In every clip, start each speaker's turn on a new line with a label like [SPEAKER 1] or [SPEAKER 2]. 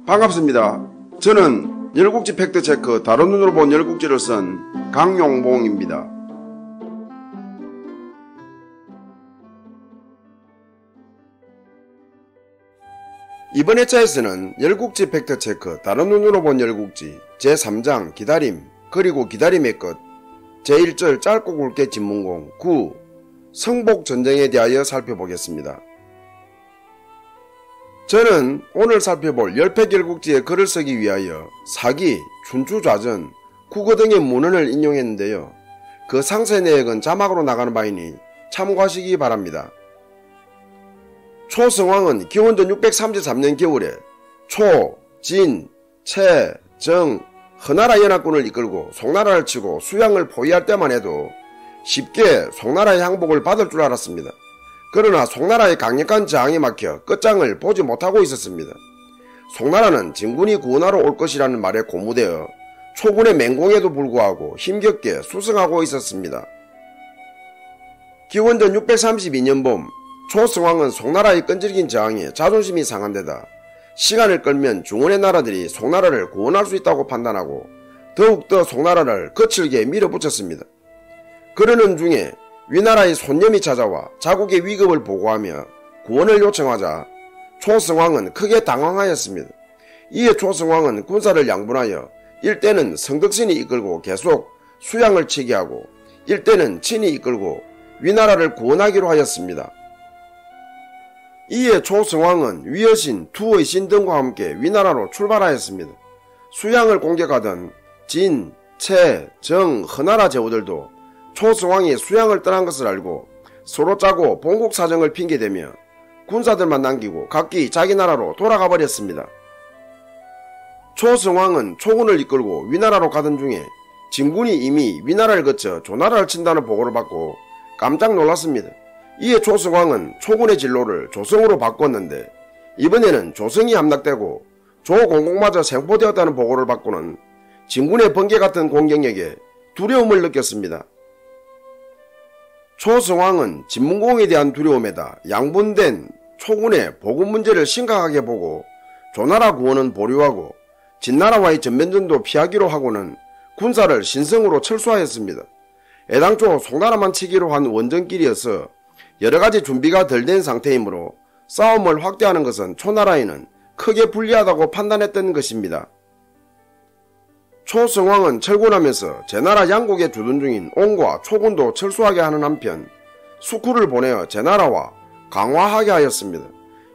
[SPEAKER 1] 반갑습니다. 저는 열국지 팩트체크 다른 눈으로 본 열국지를 쓴 강용봉입니다. 이번 회차에서는 열국지 팩트체크 다른 눈으로 본 열국지 제3장 기다림 그리고 기다림의 끝 제1절 짧고 굵게 진문공 9 성복전쟁에 대하여 살펴보겠습니다. 저는 오늘 살펴볼 열팩열국지의 글을 쓰기 위하여 사기, 춘추좌전, 국어 등의 문헌을 인용했는데요. 그 상세 내역은 자막으로 나가는 바이니 참고하시기 바랍니다. 초성왕은 기원전 633년 겨울에 초, 진, 채, 정, 허나라 연합군을 이끌고 송나라를 치고 수양을 포위할 때만 해도 쉽게 송나라의 항복을 받을 줄 알았습니다. 그러나 송나라의 강력한 저항에 막혀 끝장을 보지 못하고 있었습니다. 송나라는 진군이 구원하러 올 것이라는 말에 고무되어 초군의 맹공에도 불구하고 힘겹게 수성하고 있었습니다. 기원전 632년 봄 초성왕은 송나라의 끈질긴 저항에 자존심이 상한 데다 시간을 끌면 중원의 나라들이 송나라를 구원할 수 있다고 판단하고 더욱더 송나라를 거칠게 밀어붙였습니다. 그러는 중에 위나라의 손념이 찾아와 자국의 위급을 보고하며 구원을 요청하자 초성왕은 크게 당황하였습니다. 이에 초성왕은 군사를 양분하여 일대는 성덕신이 이끌고 계속 수양을 치게 하고 일대는 친히 이끌고 위나라를 구원하기로 하였습니다. 이에 초성왕은 위여신, 투의 신 등과 함께 위나라로 출발하였습니다. 수양을 공격하던 진, 채, 정, 허나라 제후들도 초성왕이 수양을 떠난 것을 알고 서로 짜고 본국 사정을 핑계대며 군사들만 남기고 각기 자기 나라로 돌아가 버렸습니다. 초성왕은 초군을 이끌고 위나라로 가던 중에 진군이 이미 위나라를 거쳐 조나라를 친다는 보고를 받고 깜짝 놀랐습니다. 이에 초성왕은 초군의 진로를 조성으로 바꿨는데 이번에는 조성이 함락되고 조공공마저 생포되었다는 보고를 받고는 진군의 번개 같은 공격력에 두려움을 느꼈습니다. 초성왕은 진문공에 대한 두려움에다 양분된 초군의 보급 문제를 심각하게 보고 조나라 구원은 보류하고 진나라와의 전면전도 피하기로 하고는 군사를 신성으로 철수하였습니다. 애당초 송나라만 치기로 한 원정길이어서 여러가지 준비가 덜 된 상태이므로 싸움을 확대하는 것은 초나라에는 크게 불리하다고 판단했던 것입니다. 초성왕은 철군하면서 제나라 양국에 주둔 중인 옹과 초군도 철수하게 하는 한편 수쿠를 보내어 제나라와 강화하게 하였습니다.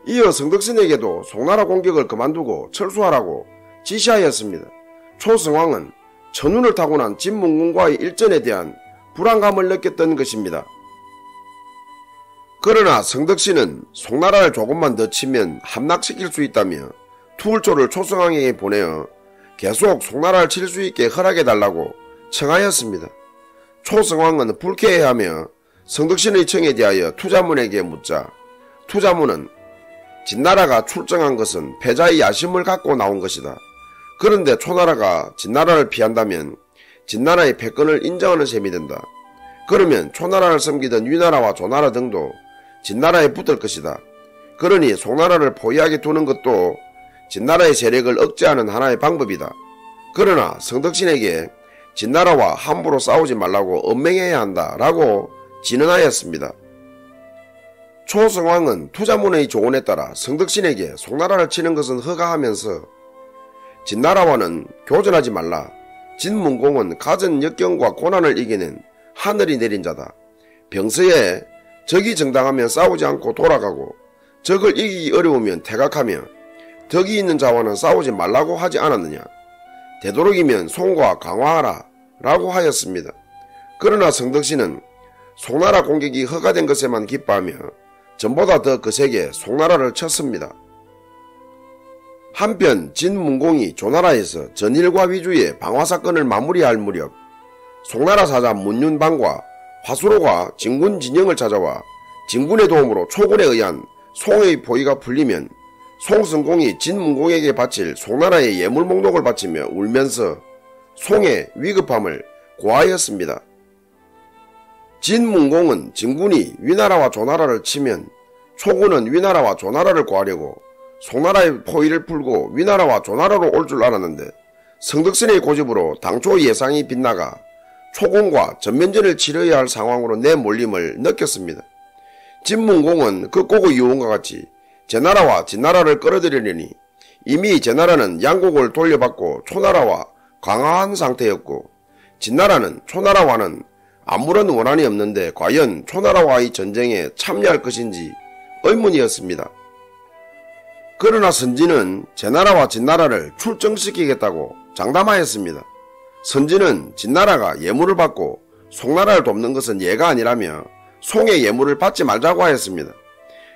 [SPEAKER 1] 이어 성덕신에게도 송나라 공격을 그만두고 철수하라고 지시하였습니다. 초성왕은 천운을 타고난 진문군과의 일전에 대한 불안감을 느꼈던 것입니다. 그러나 성덕신은 송나라를 조금만 더 치면 함락시킬 수 있다며 투울초를 초성왕에게 보내어 계속 송나라를 칠 수 있게 허락해달라고 청하였습니다. 초성왕은 불쾌해하며 성덕신의 청에 대하여 투자문에게 묻자 투자문은 진나라가 출정한 것은 패자의 야심을 갖고 나온 것이다. 그런데 초나라가 진나라를 피한다면 진나라의 패권을 인정하는 셈이 된다. 그러면 초나라를 섬기던 위나라와 조나라 등도 진나라에 붙을 것이다. 그러니 송나라를 포위하게 두는 것도 진나라의 세력을 억제하는 하나의 방법이다. 그러나 성덕신에게 진나라와 함부로 싸우지 말라고 엄맹해야 한다 라고 진언하였습니다. 초성왕은 투자문의 조언에 따라 성덕신에게 송나라를 치는 것은 허가하면서 진나라와는 교전하지 말라. 진문공은 가진 역경과 고난을 이기는 하늘이 내린 자다. 병서에 적이 정당하면 싸우지 않고 돌아가고 적을 이기기 어려우면 퇴각하며 덕이 있는 자와는 싸우지 말라고 하지 않았느냐. 되도록이면 송과 강화하라 라고 하였습니다. 그러나 성덕신은 송나라 공격이 허가된 것에만 기뻐하며 전보다 더 거세게 송나라를 쳤습니다. 한편 진문공이 조나라에서 전일과 위주의 방화사건을 마무리할 무렵 송나라 사자 문윤방과 화수로가 진군 진영을 찾아와 진군의 도움으로 초군에 의한 송의 포위가 풀리면 송성공이 진문공에게 바칠 송나라의 예물 목록을 바치며 울면서 송의 위급함을 고하였습니다. 진문공은 진군이 위나라와 조나라를 치면 초군은 위나라와 조나라를 구하려고 송나라의 포위를 풀고 위나라와 조나라로 올 줄 알았는데 성덕신의 고집으로 당초 예상이 빗나가 초공과 전면전을 치러야 할 상황으로 내몰림을 느꼈습니다. 진문공은 그 꼬고 유언과 같이 제나라와 진나라를 끌어들이려니 이미 제나라는 양국을 돌려받고 초나라와 강화한 상태였고 진나라는 초나라와는 아무런 원한이 없는데 과연 초나라와의 전쟁에 참여할 것인지 의문이었습니다. 그러나 선진은 제나라와 진나라를 출정시키겠다고 장담하였습니다. 선진은 진나라가 예물을 받고 송나라를 돕는 것은 예가 아니라며 송의 예물을 받지 말자고 하였습니다.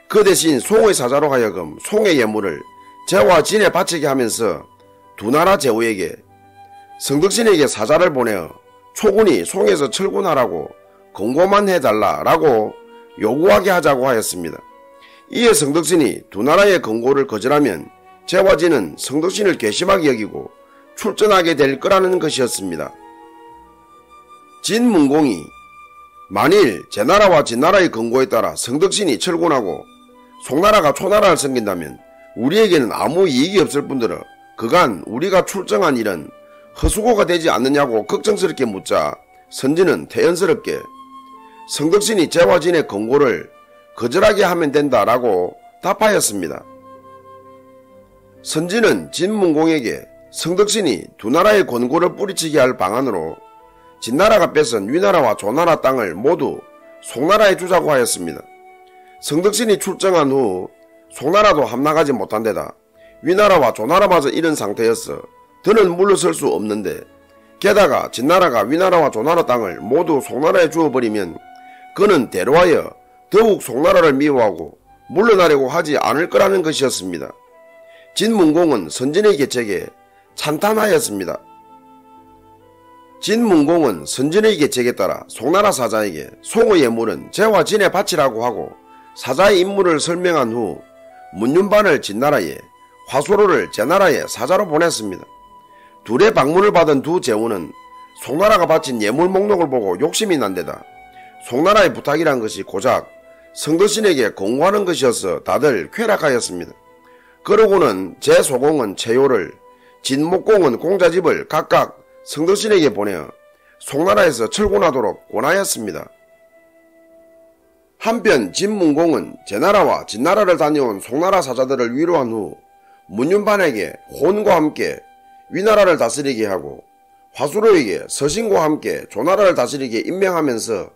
[SPEAKER 1] 그 대신 송의 사자로 하여금 송의 예물을 제와 진에 바치게 하면서 두 나라 제후에게 성덕신에게 사자를 보내어 초군이 송에서 철군하라고 권고만 해달라라고 요구하게 하자고 하였습니다. 이에 성덕신이 두 나라의 권고를 거절하면 제와 진은 성덕신을 괘씸하게 여기고 출전하게 될 거라는 것이었습니다. 진문공이 만일 제나라와 진나라의 권고에 따라 성덕신이 철군하고 송나라가 초나라를 섬긴다면 우리에게는 아무 이익이 없을 뿐더러 그간 우리가 출정한 일은 허수고가 되지 않느냐고 걱정스럽게 묻자 선진은 태연스럽게 성덕신이 제와 진의 권고를 거절하게 하면 된다라고 답하였습니다. 선진은 진문공에게 성덕신이 두 나라의 권고를 뿌리치게 할 방안으로 진나라가 뺏은 위나라와 조나라 땅을 모두 송나라에 주자고 하였습니다. 성덕신이 출정한 후 송나라도 함락하지 못한 데다 위나라와 조나라마저 잃은 상태였어 더는 물러설 수 없는데 게다가 진나라가 위나라와 조나라 땅을 모두 송나라에 주어버리면 그는 대로하여 더욱 송나라를 미워하고 물러나려고 하지 않을 거라는 것이었습니다. 진문공은 선진의 계책에 찬탄하였습니다. 진문공은 선진의 계책에 따라 송나라 사자에게 송의 예물은 제와 진에 바치라고 하고 사자의 임무를 설명한 후 문윤반을 진나라에 화수로를 제나라에 사자로 보냈습니다. 둘의 방문을 받은 두 제후는 송나라가 바친 예물 목록을 보고 욕심이 난 데다 송나라의 부탁이란 것이 고작 성덕신에게 권고하는 것이어서 다들 쾌락하였습니다. 그러고는 제소공은 채요를 진목공은 공자집을 각각 성덕신에게 보내어 송나라에서 철군하도록 권하였습니다. 한편 진문공은 제나라와 진나라를 다녀온 송나라 사자들을 위로한 후 문윤반에게 혼과 함께 위나라를 다스리게 하고 화수로에게 서신과 함께 조나라를 다스리게 임명하면서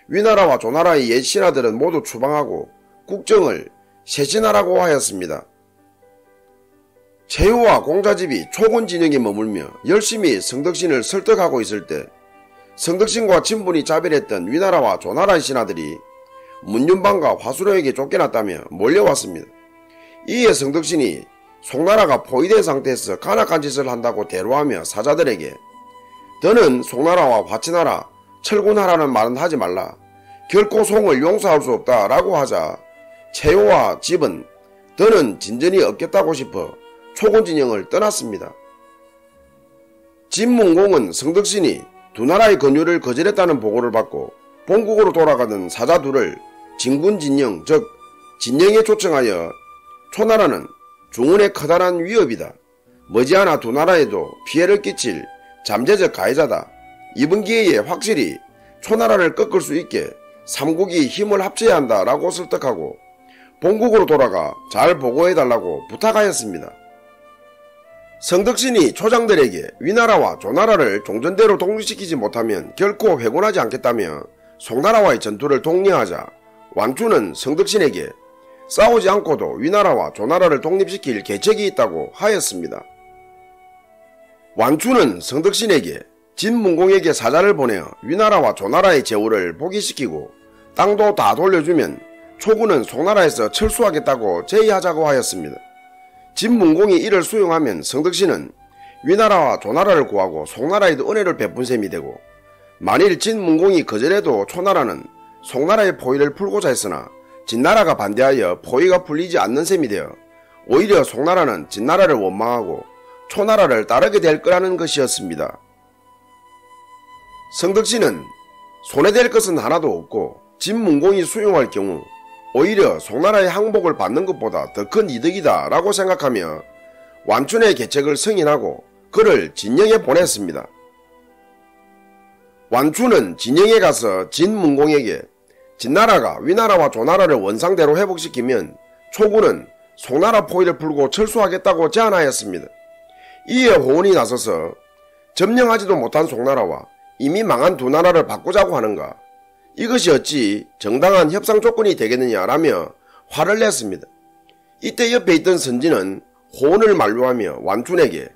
[SPEAKER 1] 위나라와 조나라의 옛 신하들은 모두 추방하고 국정을 쇄신하라고 하였습니다. 채유와 공자집이 초군 진영에 머물며 열심히 성덕신을 설득하고 있을 때 성덕신과 친분이 자별했던 위나라와 조나라의 신하들이 문윤반과 화수로에게 쫓겨났다며 몰려왔습니다. 이에 성덕신이 송나라가 포위된 상태에서 간악한 짓을 한다고 대로하며 사자들에게 더는 송나라와 화친하라 철군하라는 말은 하지 말라. 결코 송을 용서할 수 없다 라고 하자 채요와 집은 더는 진전이 없겠다고 싶어 초군 진영을 떠났습니다. 진문공은 성덕신이 두 나라의 권유를 거절했다는 보고를 받고 본국으로 돌아가던 사자 둘을 진군진영 즉 진영에 초청하여 초나라는 중훈의 커다란 위협이다. 머지않아 두 나라에도 피해를 끼칠 잠재적 가해자다. 이번 기회에 확실히 초나라를 꺾을 수 있게 삼국이 힘을 합쳐야 한다 라고 설득하고 본국으로 돌아가 잘 보고해달라고 부탁하였습니다. 성덕신이 초장들에게 위나라와 조나라를 종전대로 독립시키지 못하면 결코 회군하지 않겠다며 송나라와의 전투를 독려하자 완추는 성덕신에게 싸우지 않고도 위나라와 조나라를 독립시킬 계책이 있다고 하였습니다. 완추는 성덕신에게 진문공에게 사자를 보내어 위나라와 조나라의 제후를 포기시키고 땅도 다 돌려주면 초군은 송나라에서 철수하겠다고 제의하자고 하였습니다. 진문공이 이를 수용하면 성덕신은 위나라와 조나라를 구하고 송나라에도 은혜를 베푼 셈이 되고 만일 진문공이 거절해도 초나라는 송나라의 포위를 풀고자 했으나 진나라가 반대하여 포위가 풀리지 않는 셈이 되어 오히려 송나라는 진나라를 원망하고 초나라를 따르게 될 거라는 것이었습니다. 성덕신은 손해될 것은 하나도 없고 진문공이 수용할 경우 오히려 송나라의 항복을 받는 것보다 더 큰 이득이다 라고 생각하며 완춘의 계책을 승인하고 그를 진영에 보냈습니다. 완춘은 진영에 가서 진문공에게 진나라가 위나라와 조나라를 원상대로 회복시키면 초군은 송나라 포위를 풀고 철수하겠다고 제안하였습니다. 이에 호운이 나서서 점령하지도 못한 송나라와 이미 망한 두 나라를 바꾸자고 하는가, 이것이 어찌 정당한 협상 조건이 되겠느냐라며 화를 냈습니다. 이때 옆에 있던 선진은 호운을 만류하며 완춘에게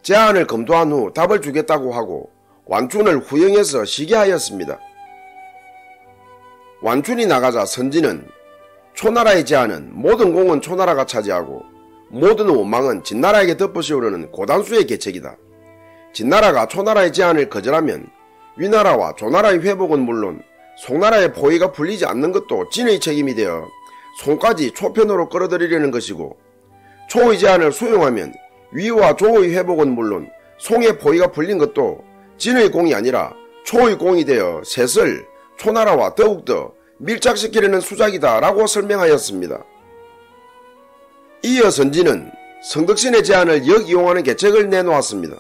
[SPEAKER 1] 제안을 검토한 후 답을 주겠다고 하고 완춘을 후영해서 쉬게 하였습니다. 완춘이 나가자 선진은 초나라의 제안은 모든 공은 초나라가 차지하고 모든 원망은 진나라에게 덮어씌우려는 고단수의 계책이다. 진나라가 초나라의 제안을 거절하면 위나라와 조나라의 회복은 물론 송나라의 포위가 풀리지 않는 것도 진의 책임이 되어 송까지 초편으로 끌어들이려는 것이고, 초의 제안을 수용하면 위와 조의 회복은 물론 송의 포위가 풀린 것도 진의 공이 아니라 초의 공이 되어 셋을 초나라와 더욱더 밀착시키려는 수작이다 라고 설명하였습니다. 이어 선진은 성덕신의 제안을 역이용하는 계책을 내놓았습니다.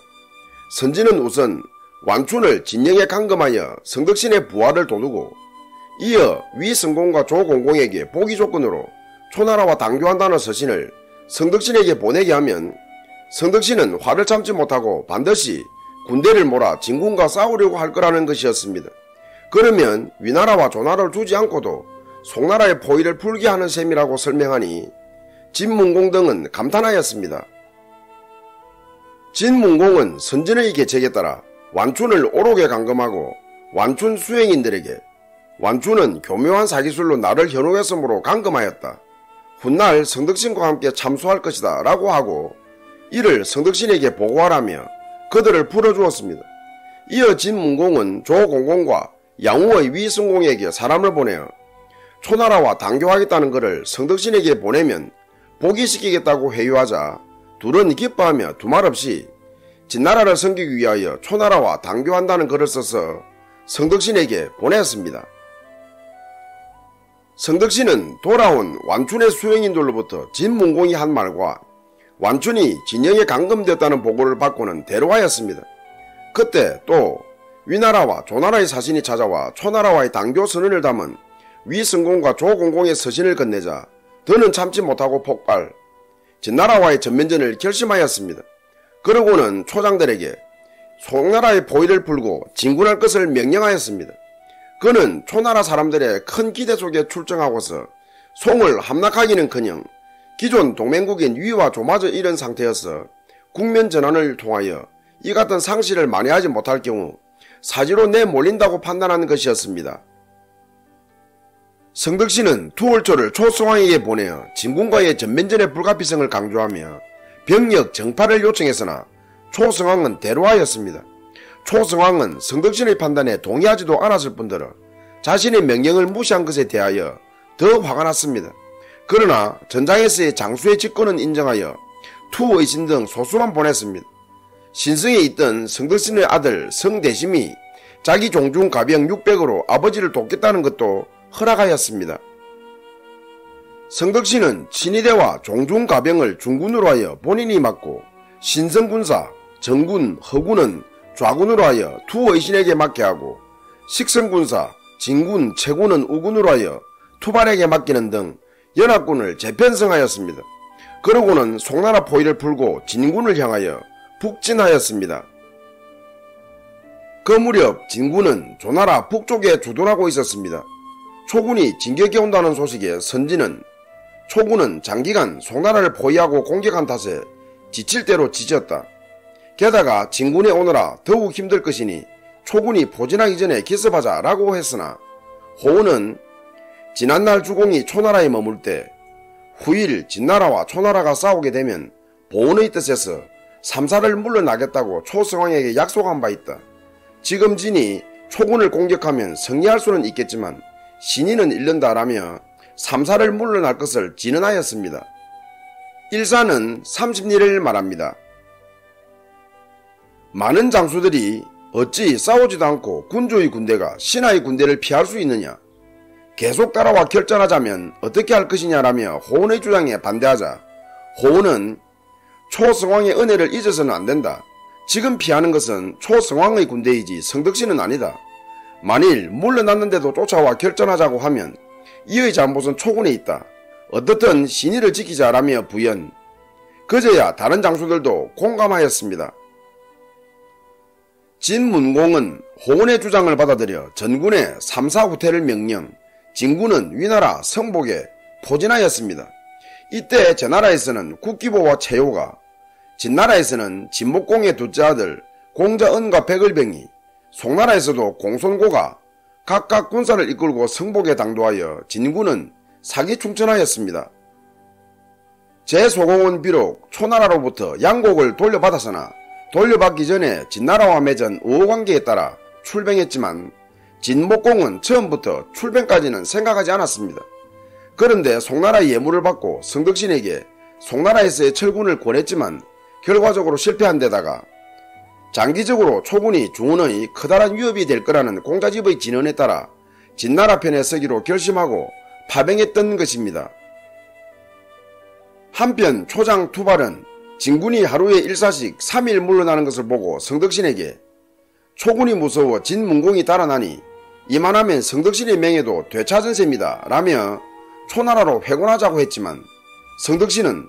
[SPEAKER 1] 선진은 우선 완춘을 진영에 감금하여 성덕신의 부하를 도두고 이어 위성공과 조공공에게 보기 조건으로 초나라와 당교한다는 서신을 성덕신에게 보내게 하면 성덕신은 화를 참지 못하고 반드시 군대를 몰아 진군과 싸우려고 할 거라는 것이었습니다. 그러면 위나라와 조나라를 두지 않고도 송나라의 포위를 풀게 하는 셈이라고 설명하니 진문공 등은 감탄하였습니다. 진문공은 선진의 계책에 따라 완춘을 오록에 감금하고 완춘 수행인들에게 완춘은 교묘한 사기술로 나를 현혹했으므로 감금하였다. 훗날 성덕신과 함께 참수할 것이다 라고 하고 이를 성덕신에게 보고하라며 그들을 풀어주었습니다. 이어 진문공은 조공공과 양우의 위성공에게 사람을 보내어 초나라와 당교하겠다는 것을 성덕신에게 보내면 복위시키겠다고 회유하자 둘은 기뻐하며 두말 없이 진나라를 섬기기 위하여 초나라와 당교한다는 글을 써서 성덕신에게 보냈습니다. 성덕신은 돌아온 완춘의 수행인들로부터 진문공이 한 말과 완춘이 진영에 감금되었다는 보고를 받고는 대로하였습니다. 그때 또 위나라와 조나라의 사신이 찾아와 초나라와의 당교 선언을 담은 위성공과 조공공의 서신을 건네자 더는 참지 못하고 폭발, 진나라와의 전면전을 결심하였습니다. 그러고는 초장들에게 송나라의 포위를 풀고 진군할 것을 명령하였습니다. 그는 초나라 사람들의 큰 기대 속에 출정하고서 송을 함락하기는커녕 기존 동맹국인 위와 조마저 잃은 상태여서 국면 전환을 통하여 이 같은 상실을 만회하지 못할 경우 사지로 내몰린다고 판단하는 것이었습니다. 성덕신은 투월초를 초승왕에게 보내어 진군과의 전면전의 불가피성을 강조하며 병력 정파를 요청했으나 초승왕은 대로하였습니다. 초승왕은 성덕신의 판단에 동의하지도 않았을 뿐더러 자신의 명령을 무시한 것에 대하여 더 화가 났습니다. 그러나 전장에서의 장수의 직권은 인정하여 투의신 등 소수만 보냈습니다. 신성에 있던 성덕신의 아들 성대심이 자기 종중 가병 600으로 아버지를 돕겠다는 것도 허락하였습니다. 성덕신은 친위대와 종중 가병을 중군으로 하여 본인이 맡고 신성군사, 정군, 허군은 좌군으로 하여 투의신에게 맡게 하고 식성군사, 진군, 채군은 우군으로 하여 투발에게 맡기는 등 연합군을 재편성하였습니다. 그러고는 송나라 포위를 풀고 진군을 향하여 북진하였습니다. 그 무렵 진군은 조나라 북쪽에 주둔하고 있었습니다. 초군이 진격해 온다는 소식에 선진은 초군은 장기간 송나라를 포위하고 공격한 탓에 지칠 대로 지쳤다. 게다가 진군에 오너라 더욱 힘들 것이니 초군이 포진하기 전에 기습하자 라고 했으나 호운은 지난날 주공이 초나라에 머물 때 후일 진나라와 초나라가 싸우게 되면 보은의 뜻에서 삼사를 물러나겠다고 초승왕에게 약속한 바 있다. 지금 진이 초군을 공격하면 승리할 수는 있겠지만 신의는 잃는다라며 삼사를 물러날 것을 진언하였습니다. 일사는 30리를 말합니다. 많은 장수들이 어찌 싸우지도 않고 군주의 군대가 신하의 군대를 피할 수 있느냐? 계속 따라와 결전하자면 어떻게 할 것이냐라며 호원의 주장에 반대하자 호원은 초성왕의 은혜를 잊어서는 안된다. 지금 피하는 것은 초성왕의 군대이지 성덕씨는 아니다. 만일 물러났는데도 쫓아와 결전하자고 하면 이의 잘못은 초군에 있다. 어떻든 신의를 지키자라며 부연. 그제야 다른 장수들도 공감하였습니다. 진문공은 호원의 주장을 받아들여 전군의 3, 4후퇴를 명령, 진군은 위나라 성복에 포진하였습니다. 이때 제나라에서는 국기보와 최효가, 진나라에서는 진목공의 둘째 아들 공자은과 백을병이, 송나라에서도 공손고가 각각 군사를 이끌고 성복에 당도하여 진군은 사기충천하였습니다. 제소공은 비록 초나라로부터 양곡을 돌려받았으나 돌려받기 전에 진나라와 맺은 우호관계에 따라 출병했지만 진목공은 처음부터 출병까지는 생각하지 않았습니다. 그런데 송나라의 예물을 받고 성덕신에게 송나라에서의 철군을 권했지만 결과적으로 실패한 데다가 장기적으로 초군이 중원의 커다란 위협이 될 거라는 공자집의 진언에 따라 진나라 편에 서기로 결심하고 파병했던 것입니다. 한편 초장 투발은 진군이 하루에 1사씩 3일 물러나는 것을 보고 성덕신에게 초군이 무서워 진문공이 달아나니 이만하면 성덕신의 명예도 되찾은 셈이다 라며 초나라로 회군하자고 했지만 성덕신은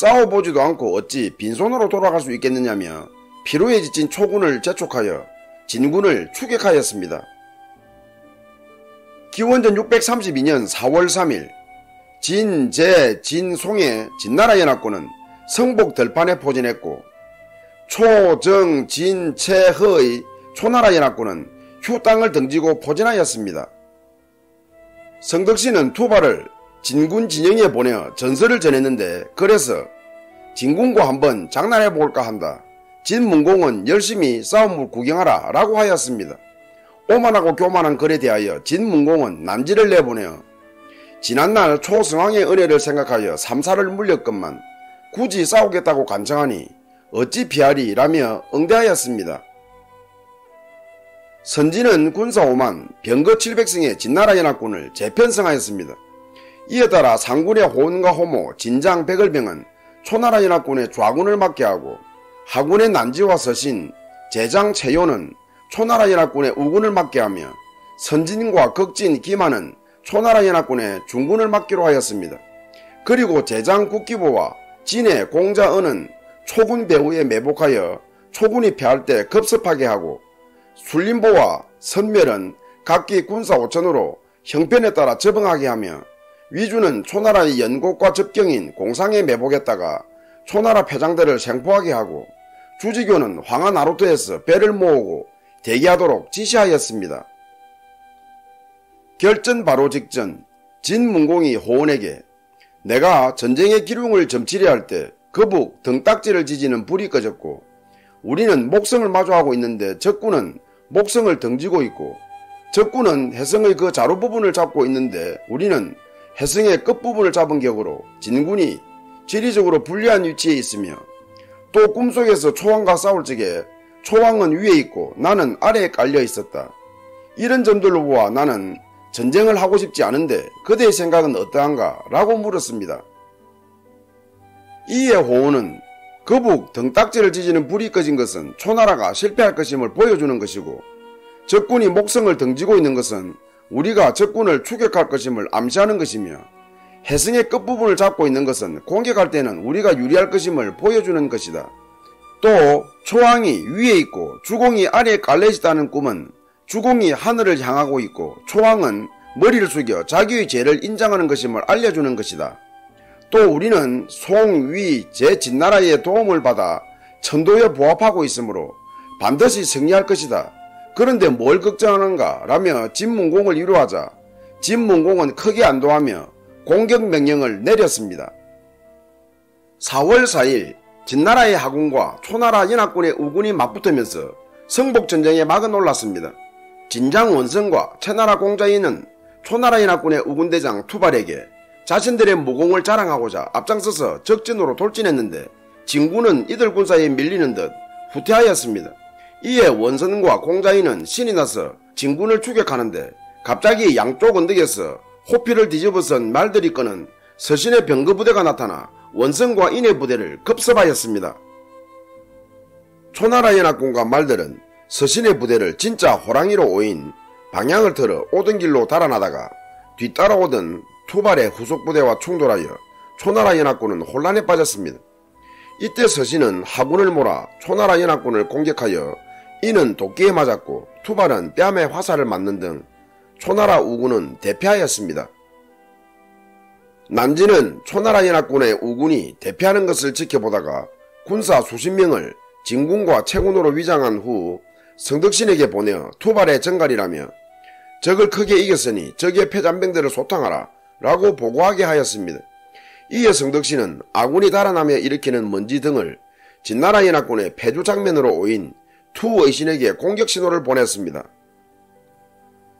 [SPEAKER 1] 싸워보지도 않고 어찌 빈손으로 돌아갈 수 있겠느냐며 피로에 지친 초군을 재촉하여 진군을 추격하였습니다. 기원전 632년 4월 3일 진, 제, 진, 송의 진나라 연합군은 성복 들판에 포진했고 초, 정, 진, 채, 허의 초나라 연합군은 휴 땅을 등지고 포진하였습니다. 성덕신은 투발을 진군 진영에 보내 전설을 전했는데 그래서 진군과 한번 장난해볼까 한다. 진문공은 열심히 싸움을 구경하라 라고 하였습니다. 오만하고 교만한 글에 대하여 진문공은 난지를 내보내어 지난날 초성왕의 은혜를 생각하여 삼사를 물렸건만 굳이 싸우겠다고 간청하니 어찌 피하리 라며 응대하였습니다. 선진은 군사 5만 병거 700승의 진나라 연합군을 재편성하였습니다. 이에 따라 상군의 호원과 호모, 진장, 백을병은 초나라 연합군의 좌군을 맡게 하고 하군의 난지와 서신, 제장, 채요는 초나라 연합군의 우군을 맡게 하며 선진과 극진, 기만은 초나라 연합군의 중군을 맡기로 하였습니다. 그리고 제장 국기보와 진의 공자은은 초군 배후에 매복하여 초군이 패할 때 급습하게 하고 순림보와 선멸은 각기 군사 5천으로 형편에 따라 접응하게 하며 위주는 초나라의 연곡과 접경인 공상에 매복했다가 초나라 패장들을 생포하게 하고 주지교는 황하나루토에서 배를 모으고 대기하도록 지시하였습니다. 결전 바로 직전 진문공이 호원에게 내가 전쟁의 기륭을 점치려 할 때 거북 등딱지를 지지는 불이 꺼졌고 우리는 목성을 마주하고 있는데 적군은 목성을 등지고 있고 적군은 해성의 그 자루 부분을 잡고 있는데 우리는 해성의 끝부분을 잡은 격으로 진군이 지리적으로 불리한 위치에 있으며 또 꿈속에서 초왕과 싸울 적에 초왕은 위에 있고 나는 아래에 깔려 있었다. 이런 점들로 보아 나는 전쟁을 하고 싶지 않은데 그대의 생각은 어떠한가? 라고 물었습니다. 이에 호원은 거북 등딱지를 지지는 불이 꺼진 것은 초나라가 실패할 것임을 보여주는 것이고 적군이 목성을 등지고 있는 것은 우리가 적군을 추격할 것임을 암시하는 것이며 해성의 끝부분을 잡고 있는 것은 공격할 때는 우리가 유리할 것임을 보여주는 것이다. 또 초왕이 위에 있고 주공이 아래에 깔려있다는 꿈은 주공이 하늘을 향하고 있고 초왕은 머리를 숙여 자기의 죄를 인정하는 것임을 알려주는 것이다. 또 우리는 송, 위, 제 진나라의 도움을 받아 천도에 부합하고 있으므로 반드시 승리할 것이다. 그런데 뭘 걱정하는가? 라며 진문공을 위로하자 진문공은 크게 안도하며 공격 명령을 내렸습니다. 4월 4일 진나라의 하군과 초나라 연합군의 우군이 맞붙으면서 성복전쟁에 막은 올랐습니다. 진장 원성과 채나라 공자인은 초나라 연합군의 우군대장 투발에게 자신들의 무공을 자랑하고자 앞장서서 적진으로 돌진했는데 진군은 이들 군사에 밀리는 듯 후퇴하였습니다. 이에 원선과 공자인은 신이 나서 진군을 추격하는데 갑자기 양쪽 언덕에서 호피를 뒤집어선 말들이 끄는 서신의 병거부대가 나타나 원성과 인의 부대를 급습하였습니다. 초나라 연합군과 말들은 서신의 부대를 진짜 호랑이로 오인 방향을 틀어 오던 길로 달아나다가 뒤따라오던 투발의 후속부대와 충돌하여 초나라 연합군은 혼란에 빠졌습니다. 이때 서신은 하군을 몰아 초나라 연합군을 공격하여 이는 도끼에 맞았고 투발은 뺨에 화살을 맞는 등 초나라 우군은 대패하였습니다. 난지는 초나라 연합군의 우군이 대패하는 것을 지켜보다가 군사 수십 명을 진군과 채군으로 위장한 후 성덕신에게 보내어 투발의 정갈이라며 적을 크게 이겼으니 적의 패잔병들을 소탕하라 라고 보고하게 하였습니다. 이에 성덕신은 아군이 달아나며 일으키는 먼지 등을 진나라 연합군의 패주 장면으로 오인 투의신에게 공격 신호를 보냈습니다.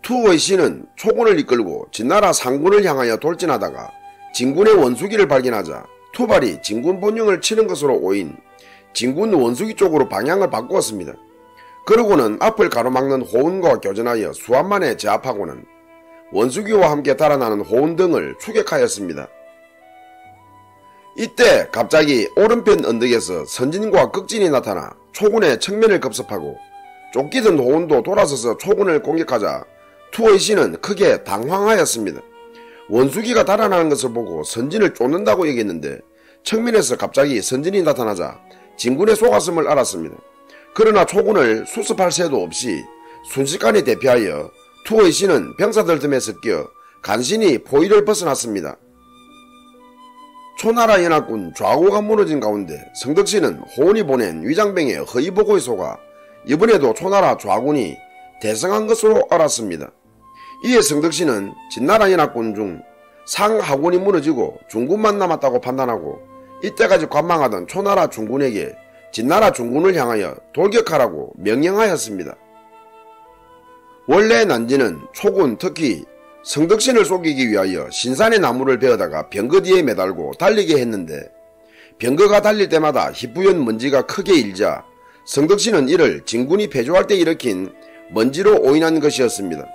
[SPEAKER 1] 투의신은 초군을 이끌고 진나라 상군을 향하여 돌진하다가 진군의 원수기를 발견하자 투발이 진군 본영을 치는 것으로 오인 진군 원수기 쪽으로 방향을 바꾸었습니다. 그러고는 앞을 가로막는 호운과 교전하여 수합만에 제압하고는 원수기와 함께 달아나는 호운 등을 추격하였습니다. 이때 갑자기 오른편 언덕에서 선진과 극진이 나타나 초군의 측면을 급습하고 쫓기던 호운도 돌아서서 초군을 공격하자 투의신은 크게 당황하였습니다. 원수기가 달아나는 것을 보고 선진을 쫓는다고 여겼는데 측면에서 갑자기 선진이 나타나자 진군의 속았음을 알았습니다. 그러나 초군을 수습할 새도 없이 순식간에 대피하여 투의신은 병사들 틈에 섞여 간신히 포위를 벗어났습니다. 초나라 연합군 좌우가 무너진 가운데 성덕신은 호운이 보낸 위장병의 허위보고에 속아 이번에도 초나라 좌군이 대승한 것으로 알았습니다. 이에 성덕신은 진나라 연합군 중 상하군이 무너지고 중군만 남았다고 판단하고 이때까지 관망하던 초나라 중군에게 진나라 중군을 향하여 돌격하라고 명령하였습니다. 원래 난지는 초군 특히 성덕신을 속이기 위하여 신산의 나무를 베어다가 병거 뒤에 매달고 달리게 했는데 병거가 달릴 때마다 희뿌연 먼지가 크게 일자 성덕신은 이를 진군이 패주할 때 일으킨 먼지로 오인한 것이었습니다.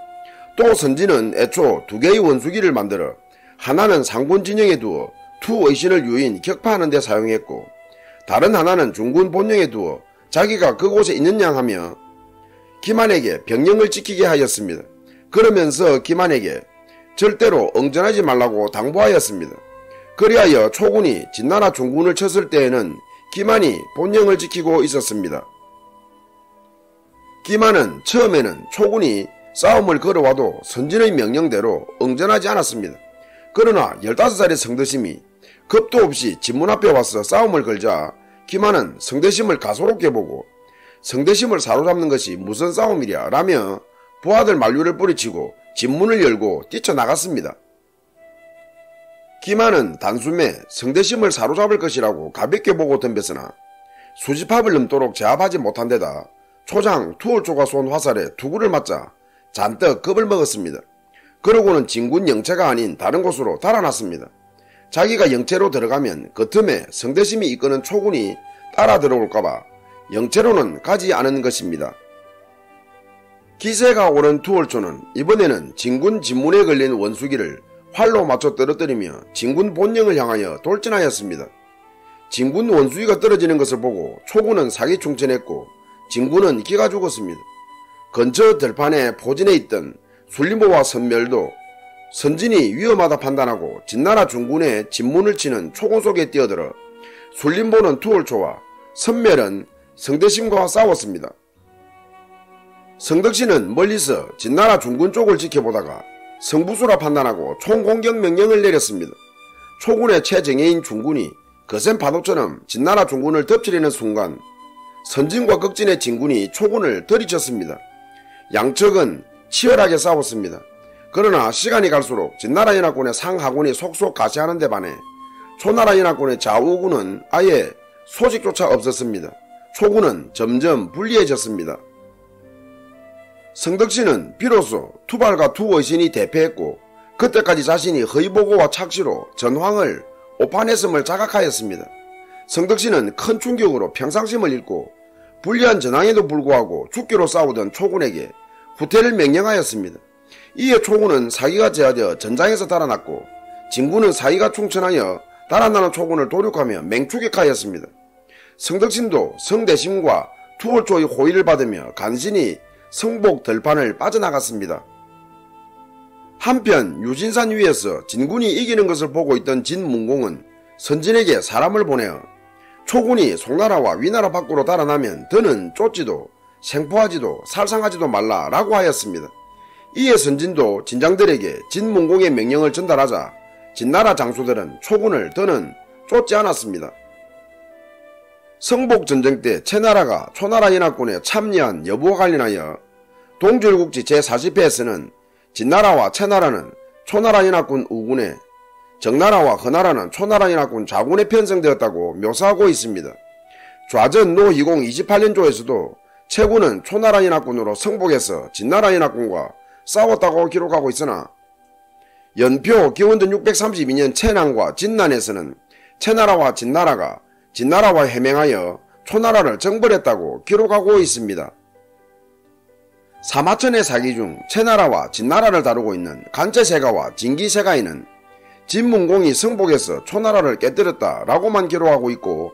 [SPEAKER 1] 또 선진은 애초 두 개의 원수기를 만들어 하나는 상군 진영에 두어 투의신을 유인 격파하는 데 사용했고 다른 하나는 중군 본영에 두어 자기가 그곳에 있는 양 하며 기만에게 병영을 지키게 하였습니다. 그러면서 기만에게 절대로 엉전하지 말라고 당부하였습니다. 그리하여 초군이 진나라 중군을 쳤을 때에는 기만이 본영을 지키고 있었습니다. 기만은 처음에는 초군이 싸움을 걸어와도 선진의 명령대로 엉전하지 않았습니다. 그러나 15살의 성대심이 겁도 없이 진문 앞에 와서 싸움을 걸자 기만은 성대심을 가소롭게 보고 성대심을 사로잡는 것이 무슨 싸움이랴 라며 부하들 만류를 뿌리치고 진문을 열고 뛰쳐나갔습니다. 기만은 단숨에 성대심을 사로잡을 것이라고 가볍게 보고 덤볐으나 수집합을 넘도록 제압하지 못한 데다 초장 투월조가 쏜 화살에 투구를 맞자 잔뜩 겁을 먹었습니다. 그러고는 진군 영체가 아닌 다른 곳으로 달아났습니다. 자기가 영체로 들어가면 그 틈에 성대심이 이끄는 초군이 따라 들어올까봐 영체로는 가지 않은 것입니다. 기세가 오른 투월초는 이번에는 진군 진문에 걸린 원수기를 활로 맞춰 떨어뜨리며 진군 본영을 향하여 돌진하였습니다. 진군 원수기가 떨어지는 것을 보고 초군은 사기충천했고 진군은 기가 죽었습니다. 근처 들판에 포진해 있던 순림보와 선멸도 선진이 위험하다 판단하고 진나라 중군의 진문을 치는 초군 속에 뛰어들어 순림보는 투월초와 선멸은 성대심과 싸웠습니다. 성덕신은 멀리서 진나라 중군 쪽을 지켜보다가 성부수라 판단하고 총공격 명령을 내렸습니다. 초군의 최정예인 중군이 거센 파도처럼 진나라 중군을 덮치려는 순간 선진과 극진의 진군이 초군을 들이쳤습니다. 양측은 치열하게 싸웠습니다. 그러나 시간이 갈수록 진나라 연합군의 상하군이 속속 가시하는 데 반해 초나라 연합군의 좌우군은 아예 소식조차 없었습니다. 초군은 점점 불리해졌습니다. 성덕신은 비로소 투발과 투의신이 대패했고 그때까지 자신이 허위보고와 착시로 전황을 오판했음을 자각하였습니다. 성덕신은 큰 충격으로 평상심을 잃고 불리한 전황에도 불구하고 죽기로 싸우던 초군에게 후퇴를 명령하였습니다. 이에 초군은 사기가 제어되어 전장에서 달아났고 진군은 사기가 충천하여 달아나는 초군을 도륙하며 맹추격하였습니다. 성덕신도 성대심과 투월초의 호의를 받으며 간신히 성복 들판을 빠져나갔습니다. 한편 유진산 위에서 진군이 이기는 것을 보고 있던 진문공은 선진에게 사람을 보내어 초군이 송나라와 위나라 밖으로 달아나면 더는 쫓지도 생포하지도 살상하지도 말라 라고 하였습니다. 이에 선진도 진장들에게 진문공의 명령을 전달하자 진나라 장수들은 초군을 더는 쫓지 않았습니다. 성복전쟁 때 채나라가 초나라 연합군에 참여한 여부와 관련하여 동주일국지 제40회에서는 진나라와 채나라는 초나라 연합군 우군에, 정나라와 허나라는 초나라 연합군 좌군에 편성되었다고 묘사하고 있습니다. 좌전 노희공 28년조에서도 채군은 초나라 연합군으로 성복해서 진나라 연합군과 싸웠다고 기록하고 있으나 연표 기원전 632년 채난과 진난에서는 채나라와 진나라가 진나라와 해맹하여 초나라를 정벌했다고 기록하고 있습니다. 사마천의 사기 중 채나라와 진나라를 다루고 있는 간체세가와 진기세가에는 진문공이 성복해서 초나라를 깨뜨렸다라고만 기록하고 있고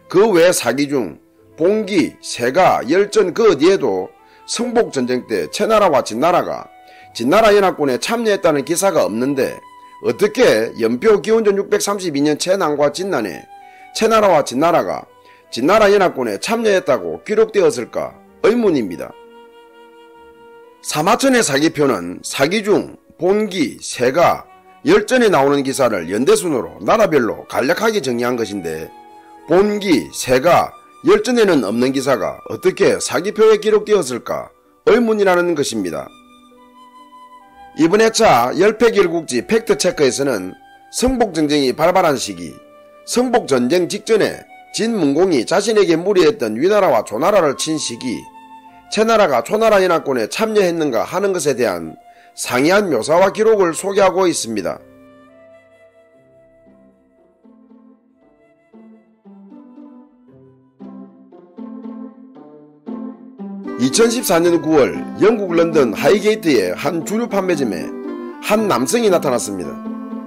[SPEAKER 1] 그 외 사기 중 봉기, 세가, 열전 그 어디에도 성복전쟁 때 채나라와 진나라가 진나라 연합군에 참여했다는 기사가 없는데 어떻게 연표 기원전 632년 채난과 진난에 채나라와 진나라가 진나라 연합군에 참여했다고 기록되었을까 의문입니다. 사마천의 사기표는 사기 중 본기, 세가, 열전에 나오는 기사를 연대순으로 나라별로 간략하게 정리한 것인데 본기, 세가, 열전에는 없는 기사가 어떻게 사기표에 기록되었을까 의문이라는 것입니다. 이번 회차 열패길국지 팩트체크에서는 성복전쟁이 발발한 시기, 성복전쟁 직전에 진문공이 자신에게 무리했던 위나라와 조나라를 친 시기, 채나라가 초나라 연합군에 참여했는가 하는 것에 대한 상이한 묘사와 기록을 소개하고 있습니다. 2014년 9월 영국 런던 하이게이트의 한 주류 판매점에 한 남성이 나타났습니다.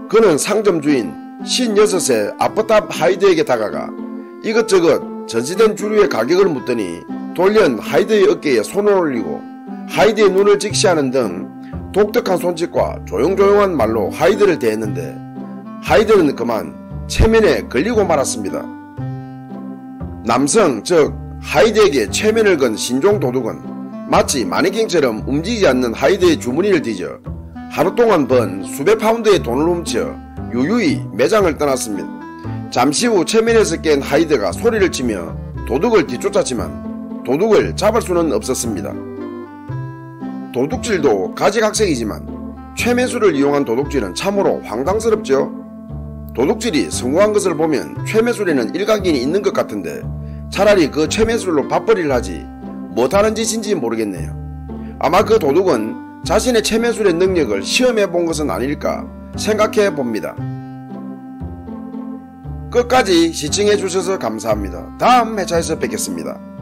[SPEAKER 1] 그는 상점 주인 56세 아프탑 하이드에게 다가가 이것저것 전시된 주류의 가격을 묻더니 돌연 하이드의 어깨에 손을 올리고 하이드의 눈을 직시하는 등 독특한 손짓과 조용조용한 말로 하이드를 대했는데 하이드는 그만 체면에 걸리고 말았습니다. 남성 즉 하이드에게 체면을 건 신종 도둑은 마치 마네킹처럼 움직이지 않는 하이드의 주머니를 뒤져 하루 동안 번 수백 파운드의 돈을 훔쳐 유유히 매장을 떠났습니다. 잠시 후 체면에서 깬 하이드가 소리를 치며 도둑을 뒤쫓았지만 도둑을 잡을 수는 없었습니다. 도둑질도 가지각색이지만 최매수를 이용한 도둑질은 참으로 황당스럽죠. 도둑질이 성공한 것을 보면 최매술에는 일각인이 있는 것 같은데 차라리 그 최매술로 밥벌이를 하지 못하는 짓인지 모르겠네요. 아마 그 도둑은 자신의 최매술의 능력을 시험해 본 것은 아닐까 생각해 봅니다. 끝까지 시청해 주셔서 감사합니다. 다음 회차에서 뵙겠습니다.